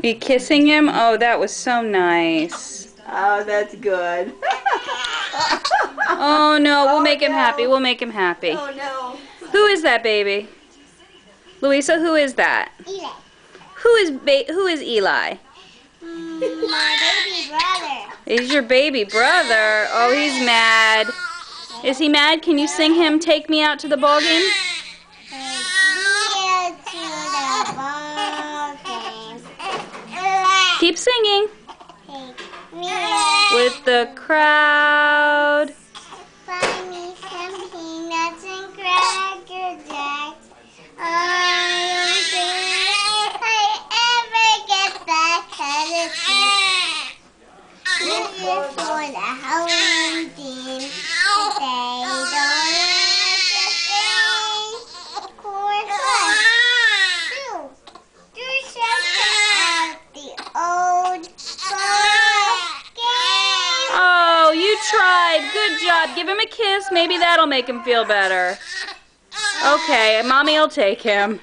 Are you kissing him? Oh, that was so nice. Oh, that's good. Oh no, we'll Oh, make him happy. no. We'll make him happy. Oh no. Who is that baby? Louisa, who is that? Eli. Who is Eli? My baby brother. He's your baby brother. Oh, he's mad. Is he mad? Can you sing him "Take Me Out to the Ball Game"? Keep singing. With the crowd. Find me some peanuts and Cracker Jacks. I don't think I ever get back to the tree. This is for the Halloween theme. They don't understand. Of course, do something at the old game. Oh, you tried. Good job. Give him a kiss. Maybe that'll make him feel better. Okay, Mommy will take him.